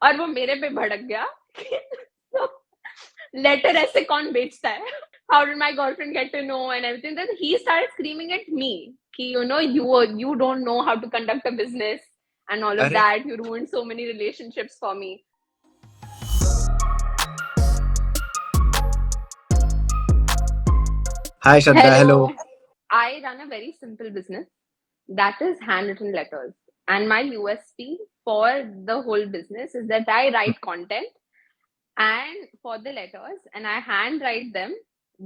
और वो मेरे पे भड़क गया तो लेटर ऐसे कौन बेचता है? How did my girlfriend get to know and everything? Then he started screaming at me कि you don't know how to conduct a business and all of अरे that. You ruined so many relationships for me. Hi Shraddha, hello. Hello. I run a very simple business that is handwritten letters. And my USP for the whole business is that I write content and for the letters and I handwrite them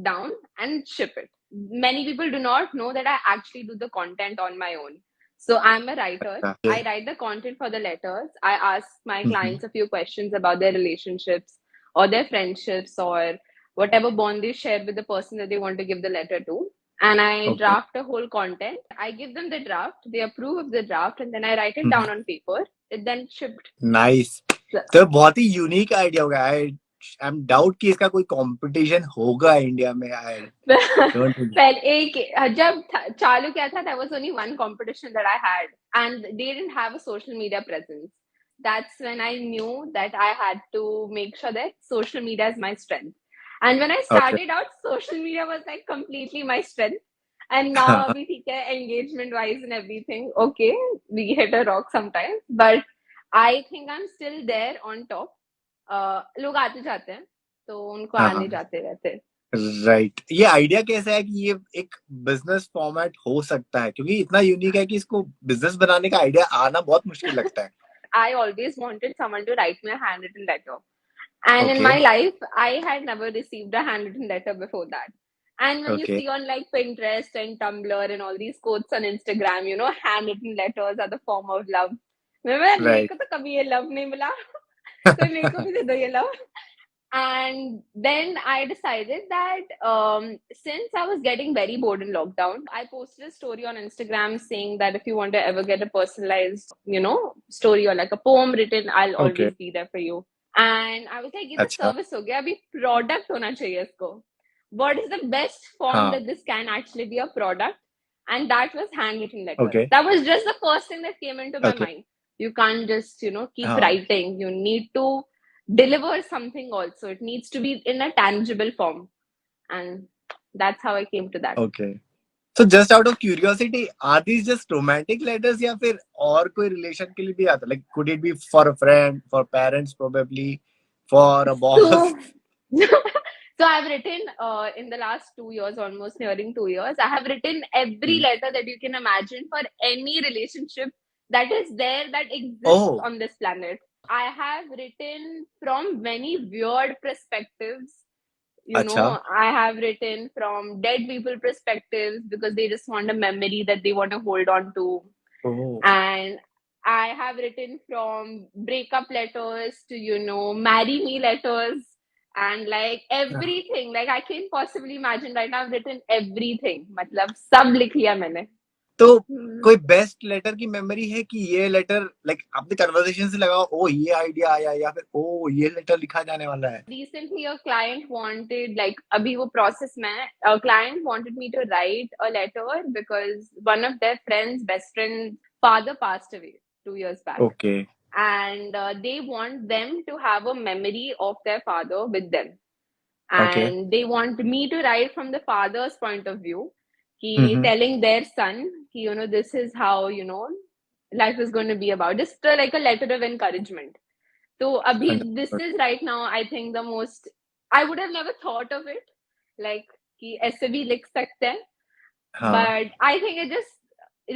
down and ship it. Many people do not know that I actually do the content on my own. So I'm a writer. Okay. I write the content for the letters. I ask my Mhm. clients a few questions about their relationships or their friendships or whatever bond they share with the person that they want to give the letter to. And I Okay. draft a whole content. I give them the draft, they approve of the draft, and then I write it Mhm. down on paper. It then shipped. Nice. तो बहुत ही unique idea होगा. I am doubt कि इसका कोई competition होगा India में. I don't think. पहले एक जब चालू किया था there was only one competition that I had and they didn't have a social media presence. That's when I knew that I had to make sure that social media is my strength. And when I okay. started out, social media was like completely my strength. And now abhi theek hai, engagement wise and everything, okay, we hit a rock sometimes, but I think I'm still there on top. लोग आते जाते हैं तो उनको हाँ आने हाँ. जाते रहते हैं. राइट. ये आइडिया कैसा है कि ये एक बिजनेस फॉर्मेट हो सकता है, क्योंकि इतना यूनिक है कि इसको बिजनेस बनाने का आइडिया आना बहुत मुश्किल लगता है. I always wanted someone to write me a handwritten letter. And in okay. my life, I had never received a handwritten letter before that. And when you okay. see on like Pinterest and Tumblr and all these quotes on Instagram, handwritten letters are the form of love. मेरे right. को तो कभी ये love नहीं मिला. कोई मेरे को भी दे दो ये love. And then I decided that since I was getting very bored in lockdown, I posted a story on Instagram saying that if you want to ever get a personalized, story or like a poem written, I'll okay. always be there for you. And I was like, ये तो अच्छा. service हो गया, अभी product होना चाहिए इसको. What is the best form हाँ. that this can actually be a product? And that was handwritten letters. Okay. That was just the first thing that came into my okay. mind. You can't just, keep हाँ. writing. You need to deliver something also. It needs to be in a tangible form. And that's how I came to that. Okay. So just out of curiosity, are these just romantic letters या फिर और कोई relation के लिए भी आता? Like, could it be for a friend, for parents probably, for a boss? So, so I've written in the last 2 years, almost nearing 2 years, I have written every letter that you can imagine for any relationship that is there that exists Oh, on this planet. I have written from many weird perspectives. अच्छा. I have written from dead people perspectives because they just want a memory that they want to hold on to. Oh. And I have written from breakup letters to, marry me letters and like everything. Like I can't possibly imagine right now. I've written everything. मतलब सब लिख लिया मैंने. तो कोई best letter की memory है कि ये लेटर लाइक आपने कन्वर्सेशन से लगा, ओ ये आइडिया आया, या फिर ओ ये लेटर लिखा जाने वाला है? Recently, a client wanted, like, abhi wo process mein, a client wanted me to write a letter because one of their friends, best friend's father passed away 2 years back. Okay. And they want them to have a memory of their father with them. Okay. And they want me to write from the father's point of view, hmm. telling their son, this is how, life is going to be about. Just like a letter of encouragement. So abhi, this understood. is right now, I think the most, I would have never thought of it, like, कि ऐसे भी लिख सकते हैं. हाँ. But I think it just,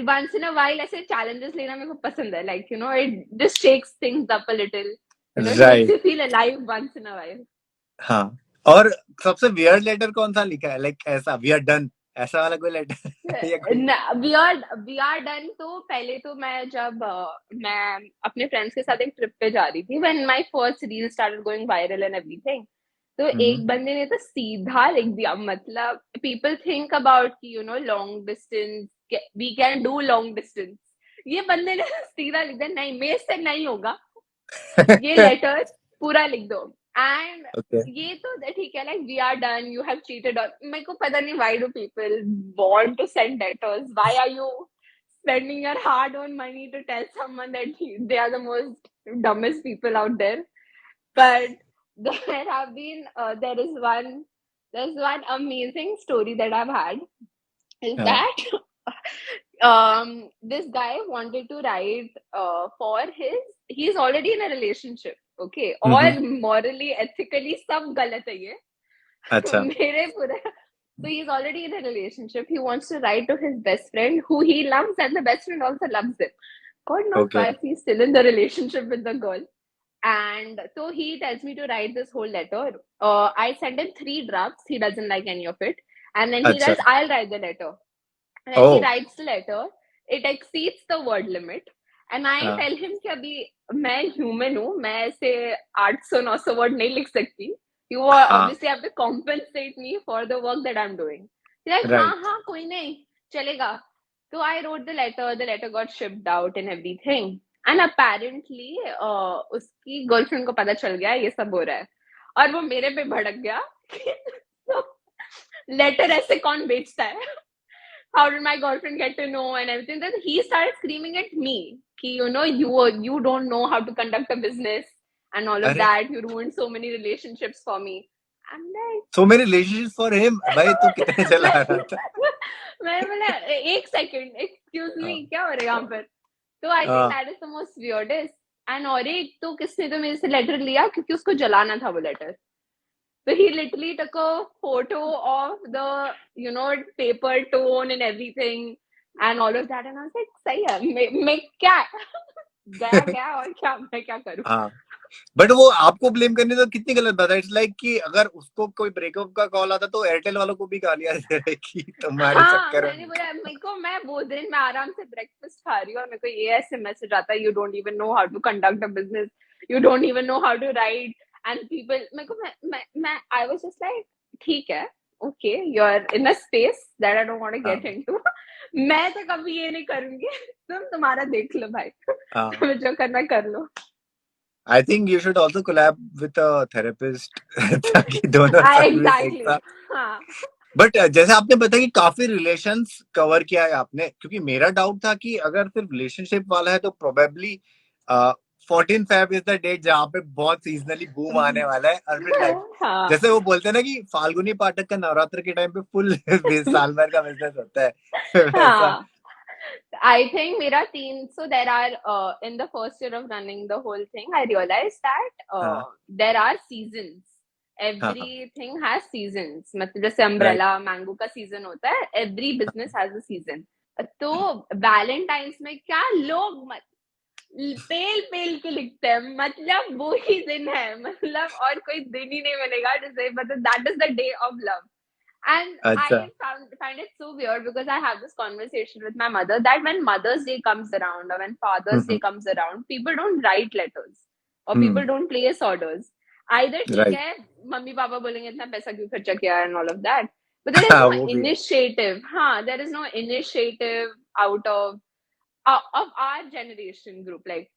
once in a while, ऐसे challenges लेना मेरे को पसंद है. Like, it just shakes things up a little. It makes right. you feel alive once in a while. हाँ. और सबसे वियर्ड लेटर कौन सा लिखा है? लाइक ऐसा वी आर डन, ऐसा वाला कोई लेटर या कोई? We are done. तो पहले तो मैं जब मैं अपने फ्रेंड्स के साथ एक ट्रिप पे जा रही थी when my first reel started going viral and everything. तो एक बंदे ने तो सीधा लिख दिया, मतलब people think about कि long distance, we can do long distance. ये बंदे ने सीधा लिख दिया, नहीं मेरे से नहीं होगा, ये लेटर पूरा लिख दो. And okay. ये तो ठीक है, like we are done, you have cheated. और मेरे को पता नहीं why do people want to send letters, why are you spending your hard-earned money to tell someone that they are the most dumbest people out there. But there's one amazing story that I've had is हाँ, that this guy wanted to write for he's already in a relationship, okay, हम्म, और morally ethically सब गलत है ये. तो अच्छा, मेरे पूरे so he's already in a relationship. He wants to write to his best friend who he loves, and the best friend also loves him. God knows okay, why he's still in the relationship with the girl. And so he tells me to write this whole letter. I send him three drafts. He doesn't like any of it. And then he अच्छा, tells, I'll write the letter. And then he oh, writes the letter. It exceeds the word limit. And I हाँ, tell him कि अभी मैं human हूँ, मैं ऐसे 800-900 word नहीं लिख सकती. You हाँ, obviously have to compensate me for the work that I'm doing. He's like, हाँ राइट, हाँ कोई नहीं चलेगा. So I wrote the letter. The letter got shipped out and everything. And apparently उसकी गर्लफ्रेंड को पता चल गया ये सब हो रहा है. और वो मेरे पे भड़क गया. लेटर ऐसे कौन बेचता है? How did my girlfriend get to know and everything? Then he started screaming at me, ki, you don't know how to conduct a business and all of अरे, that. You ruined so many relationships for me. I'm like, so many relationship for him, भाई तू कितने चला मैं रहा था? मैं बोला एक सेकंड एक्सक्यूज मी हाँ, क्या हो रहा है यहाँ पर. तो आई थिंक हाँ, that is the most weirdest. And और एक तो किसने तो मेरे से लेटर लिया क्योंकि उसको जलाना था वो letter. So he literally took a photo of the, paper tone and everything and all of that. And I was like, सही है, मैं क्या गया गया और क्या मैं क्या करूँ. हाँ, बट वो आपको ब्लेम करने तो कितनी गलत बात है. इट्स लाइक कि अगर उसको कोई ब्रेकअप का कॉल आता तो एयरटेल वालों को भी गालियां दे रहे कि तुम्हारे हाँ चक्कर मैंने में. बोला मेरे को मैं वो दिन मैं आराम से ब्रेकफास्ट खा रही हूँ और मेरे को ये ऐसे मैसेज आता है, you don't even know how to conduct a business, you don't even know how to write. And people मेरे को मैं आई वाज जस्ट लाइक ठीक है, okay you are in a space that I don't want to get हाँ, into. मैं तो कभी ये नहीं करूंगी. तुम्हारा देख लो भाई. हाँ. तुम्हें जो करना कर लो. I think you should also collab with a therapist ताकि दोनों सर्विस एक एग्जैक्टली. साथ. हाँ बट जैसे आपने बताया कि काफी रिलेशंस कवर किया है आपने, क्योंकि मेरा डाउट था कि अगर सिर्फ रिलेशनशिप वाला है तो probably 14 Feb is the date जहाँ पे बहुत सीजनली बूम आने वाला है, और फिर लाइक हाँ जैसे वो बोलते हैं ना कि फाल्गुनी पाठक का नवरात्र के टाइम पे फुल साल भर का बिजनेस होता है वैसा. हाँ. I think मेरा तीन. So there are in the first year of running the whole thing, I realized that हाँ, there are seasons. हाँ, Everything has seasons. मतलब जैसे राइट, umbrella mango का season होता है. Every business has a season. तो वैलेंटाइंस में क्या लोग पेल पेल के लिखते हैं, मतलब वो ही दिन है, मतलब और कोई दिन ही नहीं मिलेगा जिसे मतलब that is the day of love. And अच्छा, I find it so weird because I have this conversation with my mother that when Mother's Day comes around or when Father's Day hmm, comes around, people don't write letters or hmm, people don't place orders. Either ठीक right. है mummy papa बोलेंगे इतना पैसा क्यों खर्चा किया and all of that, but there is हाँ, no वो भी है. initiative. हाँ, there is no initiative out of our generation group, like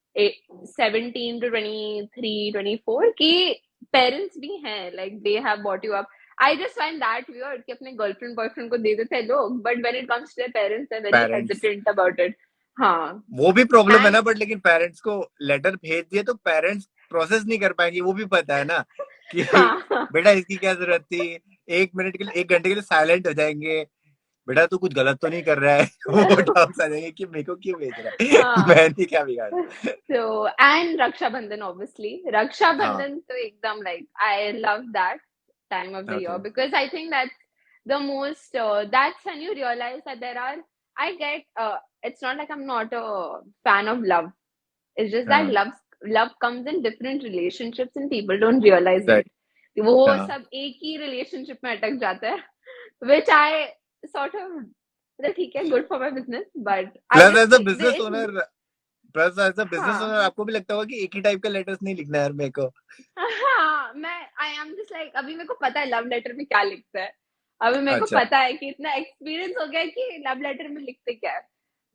17 to 23, 24 की parents भी हैं, like they have brought you up. I just find that weird कि अपने गर्लफ्रेंड बॉयफ्रेंड को दे देते हैं लोग, but when it comes to their parents, they're very parents, hesitant about it. हाँ. वो भी प्रॉब्लम है ना, And बट लेकिन पेरेंट्स को लेटर भेज दिए तो पेरेंट्स प्रोसेस नहीं कर पाएंगे. वो भी पता है ना कि हाँ बेटा इसकी क्या जरूरत थी. 1 मिनट के लिए, 1 घंटे के लिए साइलेंट हो जाएंगे. बेटा तू कुछ गलत तो नहीं कर रहा है. वो डाउट्स आ जाएंगे कि मेरे को क्यों भेज रहा है. हाँ. मैंने क्या बिगाड़ा. So and Raksha Bandhan, obviously. Raksha हाँ, Bandhan to ekdam like I love that time of the okay, year because I think that's the most. That's when you realize that there are. I get. It's not like I'm not a fan of love. It's just that हाँ, love comes in different relationships and people don't realize it. Right, वो हाँ. सब एक ही relationship में अटक जाता है, which I sort of. मतलब ठीक है, good for my business, but I plus just as a feel business it's. Owner, plus as a business हाँ. ओनर आपको भी लगता होगा कि एक ही टाइप का लेटर्स नहीं लिखना है यार मेरे को. हाँ मैं आई एम जस्ट लाइक अभी मेरे को पता है लव लेटर में क्या लिखता है. अभी मेरे को अच्छा, पता है कि इतना एक्सपीरियंस हो गया है कि लव लेटर में लिखते क्या है.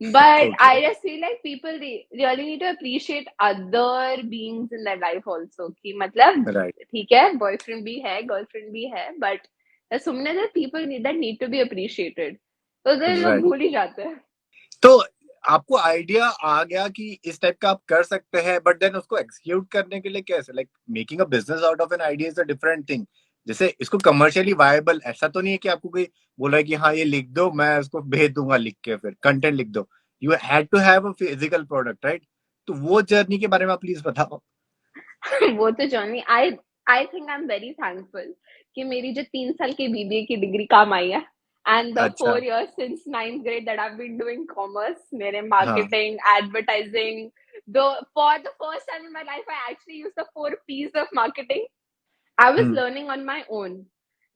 But okay, I just feel like people really need to appreciate other beings in their life also कि मतलब राइट, ठीक है बॉयफ्रेंड भी है गर्लफ्रेंड भी है बट सुनने that people need to be appreciated. तो लोग राइट. भूल ही जाते हैं. तो आपको आइडिया आ गया कि इस टाइप का आप कर सकते हैं, बट देन उसको एक्सिक्यूट करने के लिए कैसे, like making a business out of an idea is a different thing. जैसे इसको कमर्शियली वायबल, ऐसा तो नहीं है कि आपको कोई बोला है कि हाँ ये लिख दो मैं उसको भेज दूंगा, लिख के फिर कंटेंट लिख दो। You had to have a physical product, right? तो वो जर्नी के बारे में आप प्लीज बताओ। वो तो Johnny, I think I am very thankful कि मेरी जो 3 साल की बीबीए की डिग्री काम आई है, एंड द अच्छा। 4 years since 9th grade that I been doing commerce, मेरे हाँ। मार्केटिंग, एडवर्टाइजिंग, दो for the first time in my life I actually use the 4 P's of marketing. I was hmm. learning on my own.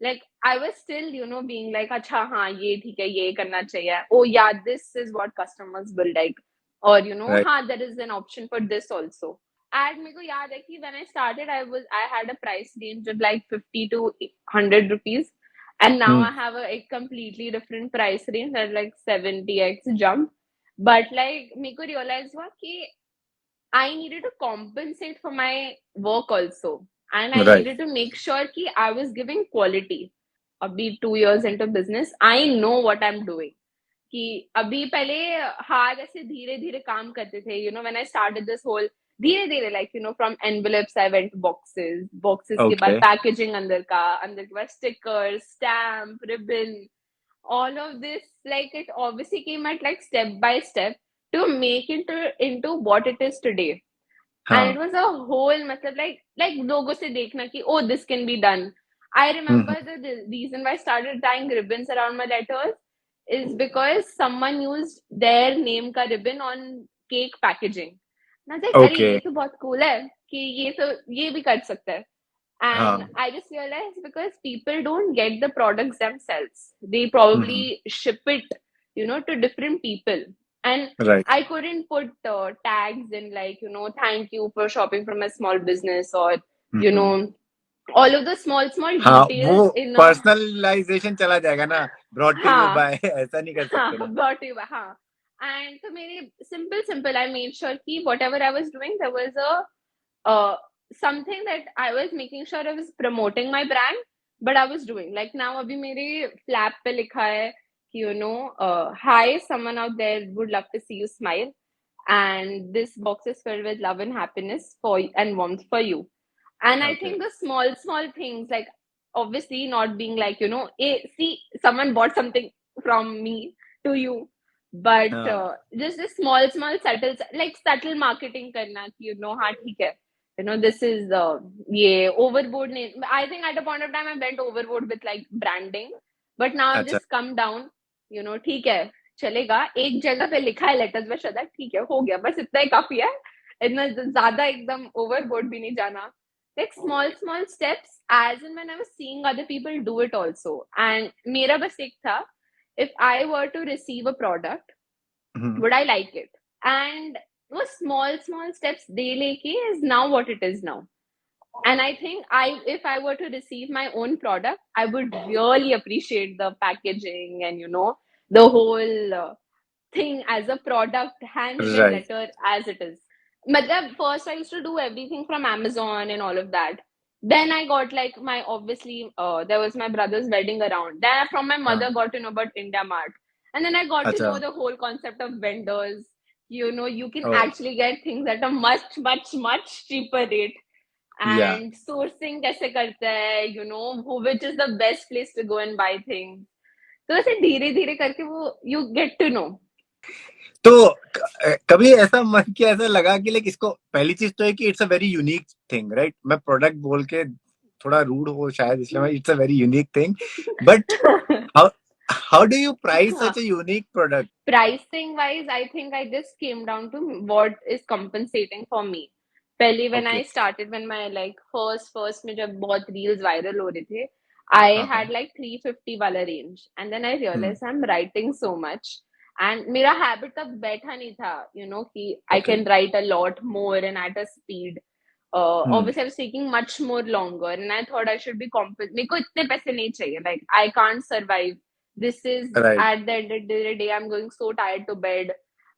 Like I was still, being like, अच्छा हाँ ये ठीक है, ये करना चाहिए. Oh yeah, this is what customers will like. Or right. हाँ, there is an option for this also. And मेरे को याद है कि when I started, I had a price range of like 50 to 100 rupees, and now hmm. I have a completely different price range at like 70x jump. But like मेरे को realize हुआ कि I needed to compensate for my work also. And I right. needed to make sure कि I was giving quality. अभी 2 years into business, I know what I'm doing. कि अभी पहले हाथ ऐसे धीरे धीरे काम करते थे, when I started this whole धीरे धीरे, like from envelopes I went to boxes के बाद ओके। packaging अंदर के बाद stickers, stamp, ribbon, all of this, like it obviously came at like step by step to make it into what it is today. And it हाँ। was a whole matlab, like लोगों से देखना कि oh, this can be done. I remember the reason why I started tying ribbons around my letters is because someone used their name का ribbon on cake packaging. And I was like, अरे okay. ये तो बहुत cool है कि ये भी कर सकता है. And हाँ। I just realized because people don't get the products themselves, they hmm. probably ship it, to different people. And right. I couldn't put tags in like, thank you for shopping from a small business, or, you hmm. know, all of the small, small हाँ, details वो in a, personalisation चला जाएगा ना, brought to you हाँ, bye ऐसा नहीं कर सकते हाँ, ना। got you, हाँ. And so मेरे simple, I made sure कि whatever I was doing, there was uh, something that I was making sure I was promoting my brand, but I was doing like now अभी मेरे flap पे लिखा है कि hi, someone out there would love to see you smile, and this box is filled with love and happiness for and warmth for you. And I okay. think the small things, like obviously not being like, see, someone bought something from me to you, but हाँ। just the small subtle, like subtle marketing karna ki, हाँ ठीक है, this is yeah, overboard name. I think at a point of time I went overboard with like branding, but now I've अच्छा। just come down. ठीक है, चलेगा, एक जगह पे लिखा है लेटर्स में श्रद्धा, ठीक है, हो गया, बस इतना ही काफी है. इतना ज्यादा एकदम ओवरबोर्ड भी नहीं जाना. Like small steps, as and when I was seeing other people do it also. And मेरा बस एक था, if I were to receive a product, hmm. would I like it? And वो small steps दे लेके is now what it is now. And I think if I were to receive my own product, I would really appreciate the packaging and the whole thing as a product, handwritten right. letter as it is. Matlab, first I used to do everything from Amazon and all of that. Then I got like my, obviously, there was my brother's wedding around. Then from my हाँ। mother got to know about India Mart. And then I got to अच्छा। know the whole concept of vendors. You can oh. actually get things at a much cheaper rate. या। And sourcing kaise karta hai, which is the best place to go and buy things. तो ऐसे धीरे धीरे करके वो you get to know. तो कभी ऐसा मन किया, ऐसा लगा कि लाइक इसको, पहली चीज तो है कि it's a very unique thing, right? मैं प्रोडक्ट बोल के थोड़ा रूड हो शायद, इसलिए मैं, it's a very unique thing, but how how do you price हाँ, such a unique product? pricing wise, I think I just came down to what is compensating for me. पहले when okay. I started, when my like first में जब बहुत reels viral हो रहे थे, I हाँ। हाँ। had like 350 वाला range, and then I hmm. realized I'm writing so much, and मेरा habit तब बैठा नहीं था, कि I okay. can write a lot more and at a speed. Hmm. Obviously I was taking much more longer, and I thought I should be मेरे को इतने पैसे नहीं चाहिए, like I can't survive. This is right. at the end of the day, I'm going so tired to bed,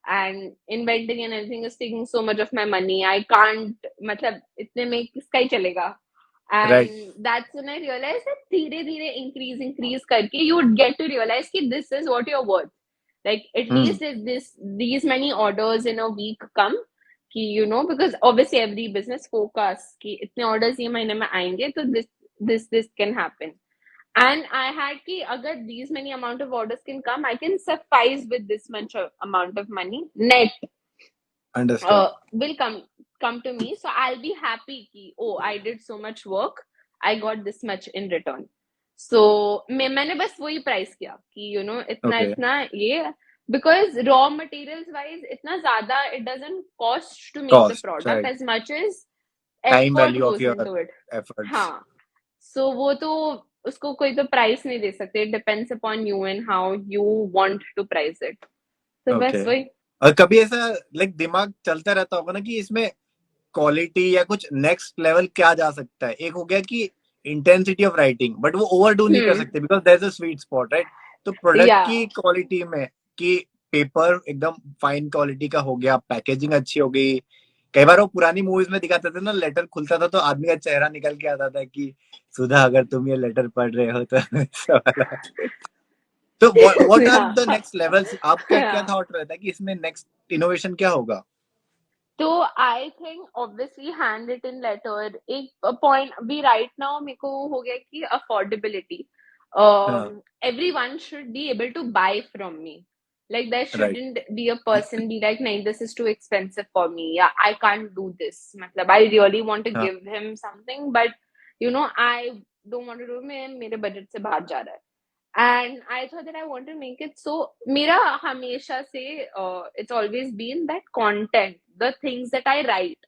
and inventing and everything is taking so much of my money. I can't, मतलब इतने में किसका ही चलेगा. Right. And that's when I realized that धीरे धीरे increase करके you would get to realize कि this is what you're worth. Like at least if these many orders in a week come, कि because obviously every business focus कि इतने orders ये महीने में आएंगे, तो this can happen. And I had कि अगर these many amount of orders can come, I can suffice with this much amount of money net understood. will come to me. So I'll be happy कि oh, I did so much work, I got this much in return. So मैंने बस वही price किया कि इतना okay. इतना ये, because raw materials wise इतना ज्यादा it doesn't cost to make the cost, product right. as much as time effort value of goes your into it. Efforts. हाँ, so वो तो उसको कोई तो प्राइस नहीं दे सकते. It depends upon you and how you want to price it. तो बस ओके. वही. और कभी ऐसा लाइक दिमाग चलता रहता होगा ना कि इसमें क्वालिटी या कुछ नेक्स्ट लेवल क्या जा सकता है. एक हो गया कि इंटेंसिटी ऑफ राइटिंग, बट वो ओवरडू नहीं कर हम्म. सकते because there is a sweet spot, right. तो प्रोडक्ट या की क्वालिटी में कि पेपर एकदम फाइन क्वालिटी का हो गया, पैकेजिंग अच्छी हो गई. कई बार वो पुरानी मूवीज में दिखाते थे ना, लेटर खुलता था तो आदमी का चेहरा निकल के आता था कि सुधा अगर तुम ये लेटर पढ़ रहे हो तो ऐसा वाला. तो व्हाट आर द या नेक्स्ट लेवल्स, आपका क्या या थॉट रहता है कि इसमें नेक्स्ट इनोवेशन क्या होगा? तो I think obviously hand written letter एक पॉइंट भी राइट नाउ मेरे को हो गया कि अफोर्डेबिलिटी. हाँ. Everyone should be able to buy from me. Like there right. shouldn't be a person be like, nahin, this is too expensive for me. Yeah, I can't do this. Matlab, I really want to हाँ. give him something, but I don't want to do it. मेरे budget से बाहर जा रहा है. And I thought that I want to make it so मेरा हमेशा से it's always been that content, the things that I write,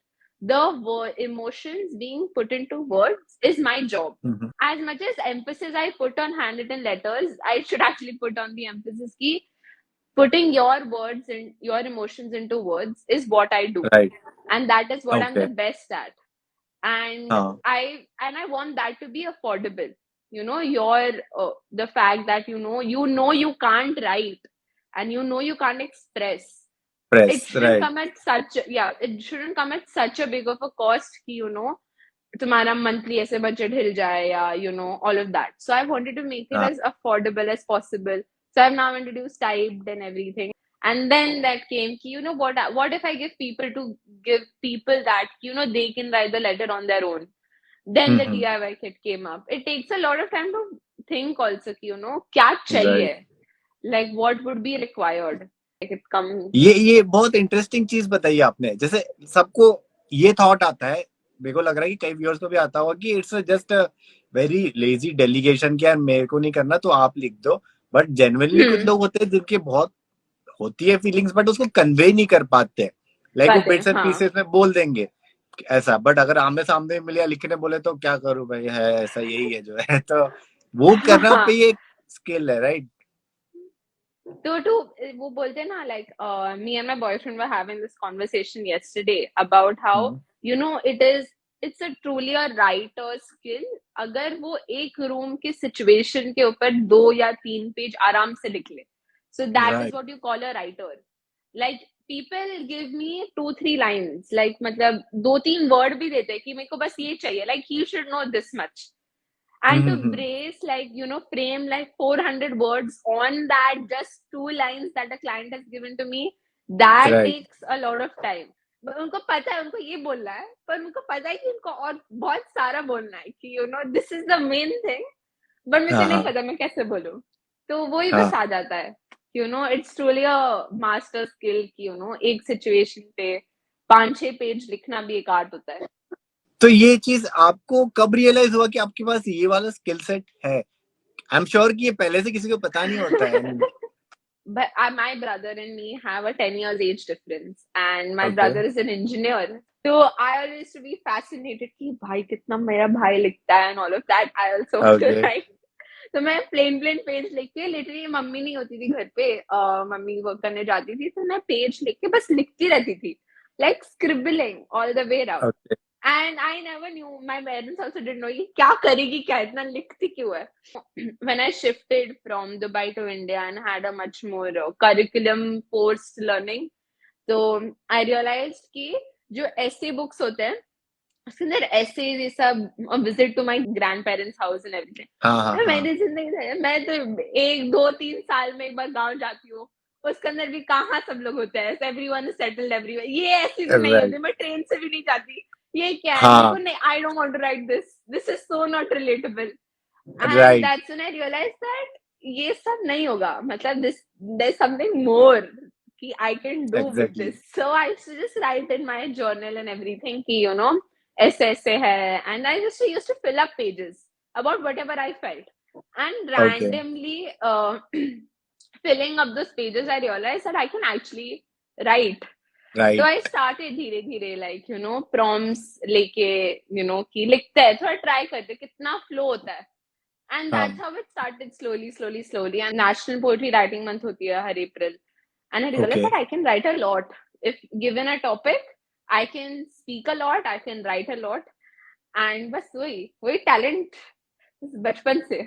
the emotions being put into words is my job. Hmm. As much as emphasis I put on handwritten letters, I should actually put on the emphasis ki putting your words and your emotions into words is what I do, right. and that is what I'm okay. the best at. And हाँ. I want that to be affordable. Your the fact that you can't write, and you can't express, it press, shouldn't right. come at such yeah, it shouldn't come at such a big of a cost कि तुम्हारा monthly ऐसे budget हिल जाए, या all of that. So I wanted to make it हाँ. as affordable as possible. So I've now introduced typed and everything. And then that came ki, what if I give people that they can write the letter on their own. Then the DIY kit came up. It takes a lot of time to think also ki, क्या right. चाहिए, like what would be required. Like it comes. ये बहुत interesting चीज बताई आपने. जैसे सबको ये थॉट आता है, मेरे को लग रहा है कि कई व्यूअर्स को भी आता होगा कि it's just a very lazy delegation, क्या मेरे को नहीं करना तो आप लिख दो. बट जेन्युइनली कुछ लोग होते हैं जिनके बहुत होती है फीलिंग्स, बट उसको कन्वे नहीं कर पाते. लाइक वो बातें बिट्स एंड हाँ. पीसेस में बोल देंगे ऐसा, बट अगर आमने सामने मिले या लिखने बोले तो क्या करूं भाई, है ऐसा, यही है जो है. तो वो करना पे ये स्किल है, राइट. तो वो बोलते हैं ना, like me and my boyfriend were having this conversation yesterday about how it's a truly a writer skill. अगर वो एक रूम के सिचुएशन के ऊपर 2 या 3 पेज आराम से लिख ले, so that is right. what you call a writer. Like people give me 2-3 lines, like मतलब 2-3 वर्ड भी देते हैं कि मेरे को बस ये चाहिए, like he should know this much. And to brace, like frame like 400 words on that just 2 lines that a client has given to me, that right. takes a lot of time. But उनको पता है उनको ये बोलना है, पर उनको पता है कि उनको और बहुत सारा बोलना है कि this is the main thing, but मेरे को हाँ. नहीं हाँ. पता मैं कैसे बोलूं. तो वही बस हाँ. आ जाता है. It's truly a master skill कि एक सिचुएशन पे 5-6 पेज लिखना भी एक आर्ट होता है. तो ये चीज आपको कब रियलाइज हुआ कि आपके पास ये वाला स्किल सेट है? आई एम श्योर कि ये पहले से किसी को पता नहीं होता है. But my brother and me have a 10 years age difference, and my okay. brother is an engineer. So I always used to be fascinated कि भाई कितना मेरा भाई लिखता है and all of that. I also want to okay. write. तो मैं plane page लिख के, लिटरली मम्मी नहीं होती थी घर पे, मम्मी वर्क करने जाती थी, तो मैं पेज लिख के बस लिखती रहती थी, like scribbling all the way around. Okay. And I never knew, my parents also didn't know ये क्या करेगी, क्या इतना लिखती क्यों है. When I shifted from Dubai to India and had a much more curriculum forced learning, तो I realized कि जो essay books होते हैं उसके अंदर essays ये सब, visit to my grandparents house and everything, हाँ. हाँ. हाँ. मेरी जिंदगी में मैं तो 1-2-3 साल में एक बार गांव जाती हूँ, उसके अंदर भी कहाँ सब लोग होते हैं, एवरीवन इज सेटल्ड एवरीवन, ये ऐसी भी नहीं राइट। होती, मैं ट्रेन से भी नहीं जाती, ये क्या है मेरे को हाँ। नहीं, I don't want to write this, this is so not relatable. And right. That's when I realise that ये सब नहीं होगा, मतलब this there is something more कि I can do with exactly. This, so I just write in my journal and everything कि you know ऐसे ऐसे है, and I just used to fill up pages about whatever I felt. And okay. randomly filling up those pages, I realized that I can actually write. तो आई right. Started धीरे धीरे like you know prompts लेके, you know कि लिखते हैं, थोड़ा try करते कितना फ्लो होता है, एंड हाँ। That's how it started slowly slowly slowly. And national poetry writing month होती है हर April, and I realise okay. That I can write a lot if given a topic, I can speak a lot, I can write a lot. And बस वही वही talent बचपन से।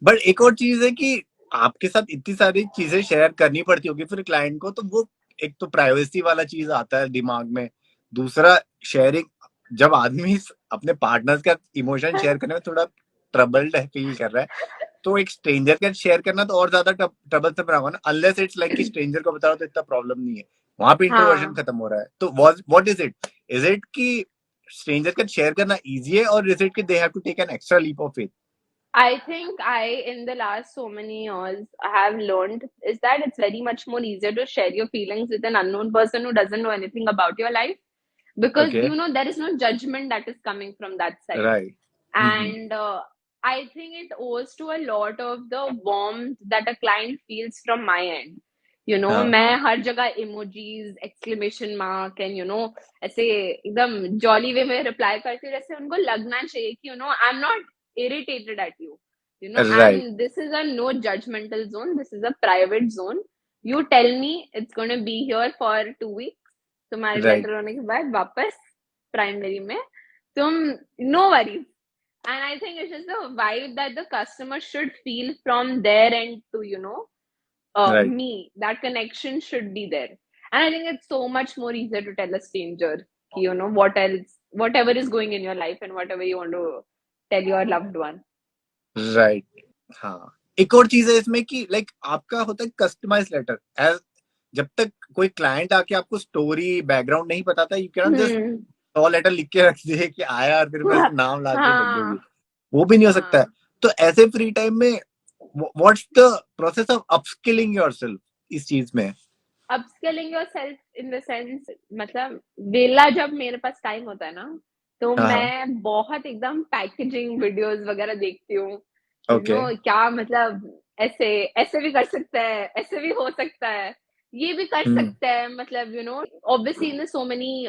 But एक और चीज है कि आपके साथ इतनी सारी चीजें शेयर करनी पड़ती होगी फिर क्लाइंट को, तो वो एक तो प्राइवेसी वाला चीज आता है दिमाग में, दूसरा शेयरिंग, जब आदमी अपने पार्टनर्स का इमोशन शेयर करने में थोड़ा ट्रबल्ड फील कर रहा है, तो एक स्ट्रेंजर के शेयर करना तो और ज्यादा ट्रबल से रहा होगा ना, अनलेस इट्स लाइक कि स्ट्रेंजर को बता रहा हो तो इतना प्रॉब्लम नहीं है, वहां पे इंट्रोवर्जन हाँ, खत्म हो रहा है। तो व्हाट इज इट कि स्ट्रेंजर का शेयर करना इजी है, और इज इट कि they have to take an extra leap of faith? I think in the last so many years, have learned is that it's very much more easier to share your feelings with an unknown person who doesn't know anything about your life, because okay. you know there is no judgment that is coming from that side. Right. And I think it owes to a lot of the warmth that a client feels from my end. You know, हाँ। मैं हर जगह emojis, exclamation mark and you know ऐसे एकदम jolly way में reply करती हूँ, जैसे उनको लगना चाहिए कि you know I'm not irritated at you. You know, right. this is a no judgmental zone. This is a private zone. You tell me it's going to be here for 2 weeks. तुम्हारे right. Letter होने के बाद वापस primary में तुम, no worries. And I think it's just the vibe that the customer should feel from their end to, you know, right. me. That connection should be there. And I think it's so much more easier to tell a stranger, you know, what else, whatever is going in your life and whatever you want to tell your loved one. Right. हाँ। एक और चीज है इसमें कि like आपका होता है कस्टमाइज लेटर, एज जब तक कोई क्लाइंट आके आपको स्टोरी बैकग्राउंड नहीं बताता, you can just Hmm. 100 letter लिख के रख दिए कि आया और फिर बस नाम ला के लिख दोगे, हाँ, वो भी नहीं हो सकता है। हाँ। तो ऐसे फ्री टाइम में what's the process of upskilling yourself इस चीज में? Upskilling yourself in the sense, मतलब वेला जब मेरे पास टाइम होता है ना, तो हाँ। मैं बहुत एकदम पैकेजिंग वीडियोस वगैरह देखती हूँ। You okay. नो क्या मतलब, ऐसे ऐसे भी कर सकता है, ऐसे भी हो सकता है, ये भी कर हम्म। सकता है, मतलब you know obviously in so many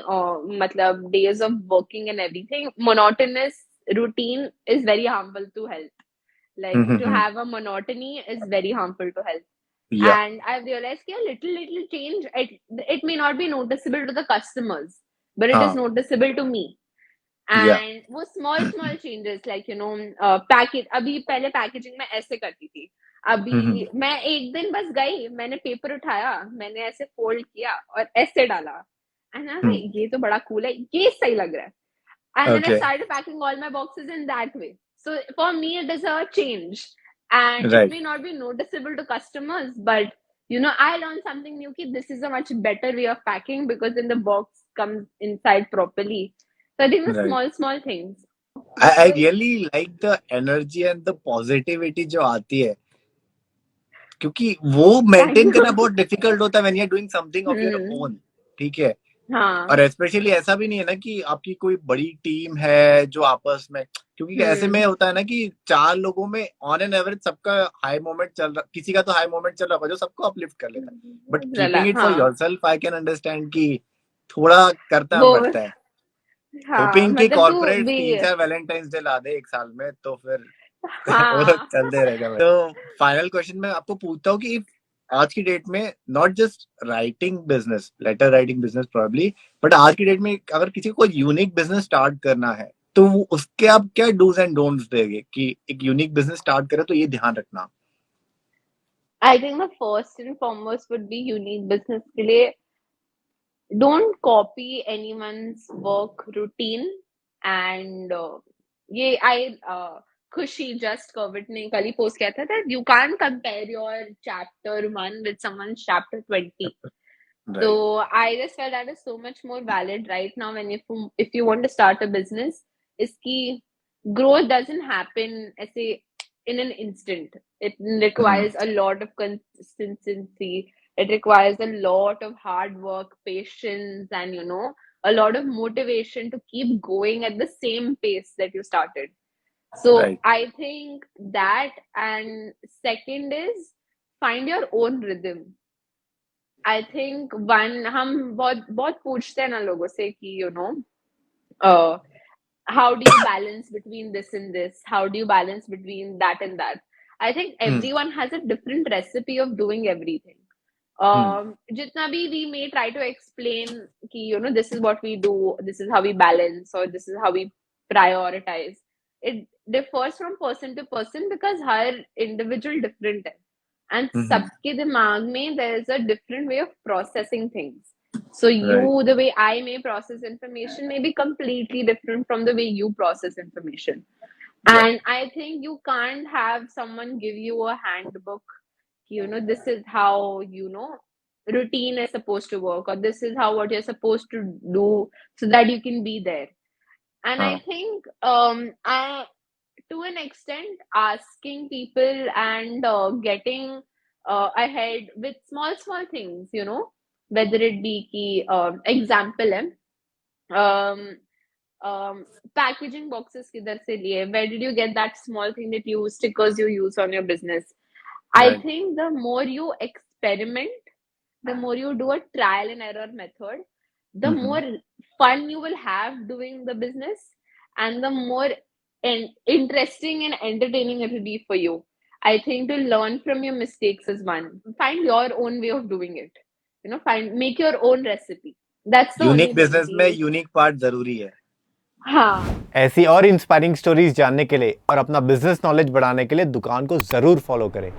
मतलब days of working and everything, monotonous routine is very harmful to health. Like to hmm. have a monotony is very harmful to health. या। And I've realized that a little change, it may not be noticeable to the customers, but it is हाँ। noticeable to me. या। And वो small changes like you know package, अभी पहले packaging में ऐसे करती थी, हम्म। अभी मैं एक दिन बस गई, मैंने पेपर उठाया, मैंने ऐसे फोल्ड किया और ऐसे डाला, एंड हम्म। ये तो बड़ा कूल है, ये सही लग रहा है, and then I okay. started packing all my boxes in that way. So for me, it is a change, and it right. may not be noticeable to customers, but you know, I learned something new. Ki this is a much better way of packing because then the box comes inside properly. So I think the right. small things. I So really like the energy and the positivity जो आती है, क्योंकि वो thank maintain करना you. बहुत difficult होता है when you are doing something of your Hmm. Own. ठीक है। हाँ. और स्पेशली ऐसा भी नहीं है ना कि आपकी कोई बड़ी टीम है जो आपस में, क्योंकि ऐसे में Hmm. होता है ना कि 4 लोगों में ऑन एन एवरेज सबका हाई मोमेंट चल रहा, किसी का तो हाई मोमेंट चल रहा होगा जो सबको अपलिफ्ट कर लेता है, बट चला कीपिंग इट फॉर हाँ. योरसेल्फ आई कैन अंडरस्टैंड कि थोड़ा करता वो पड़ता है। हाँ, होपिंग कि मतलब तू कॉर्पोरेट भी 3-4 वैलेंटाइंस डे ला दे एक साल में तो फिर वो हाँ. चलते रहेगा। तो फाइनल क्वेश्चन मैं आपको पूछता हूँ कि आज की डेट में not just writing business, letter writing business probably, but आज की डेट में अगर किसी को कोई यूनिक बिजनेस स्टार्ट करना है तो उसके आप क्या डूज एंड डोंट्स देंगे कि एक यूनिक बिजनेस स्टार्ट करे तो ये ध्यान रखना? I think the first and foremost would be unique business के लिए don't copy anyone's work routine, and ये I खुशी जस्ट कोविड ने कल ही पोस्ट किया था that you can't compare your chapter 1 with someone's chapter 20. So right I just felt that is so much more valid right now when if you want to start a business, इसकी growth doesn't happen ऐसे in an instant. It requires a lot of consistency. It requires a lot of hard work, patience, and a lot of motivation to keep going at the same pace that you started. So right I think that, and second is find your own rhythm. I think one, हम बहुत बहुत पूछते हैं ना लोगों से कि uh, how do you balance between this and this? How do you balance between that and that? I think everyone has a different recipe of doing everything. Jitna bhi we may try to explain ki, this is what we do, this is how we balance, or this is how we prioritize. It differs from person to person because her individual different hai. And sabke dimag mein there is a different way of processing things. So right the way I may process information may be completely different from the way you process information. Right And I think you can't have someone give you a handbook, this is how, routine is supposed to work, or this is how what you're supposed to do so that you can be there. And I हाँ think, to an extent, asking people and getting ahead with small, small things, whether it be ki, example hai, um, packaging boxes kidhar se liye? Where did you get that small thing that you stickers you use on your business? I right think the more you experiment, the more you do a trial and error method, the more fun you will have doing the business, and the more interesting and entertaining it will be for you. I think to learn from your mistakes is one. Find your own way of doing it. Make your own recipe. That's the unique only thing. Business में unique part जरूरी है। हाँ. ऐसी और inspiring stories जानने के लिए और अपना बिजनेस नॉलेज बढ़ाने के लिए दुकान को जरूर फॉलो करें।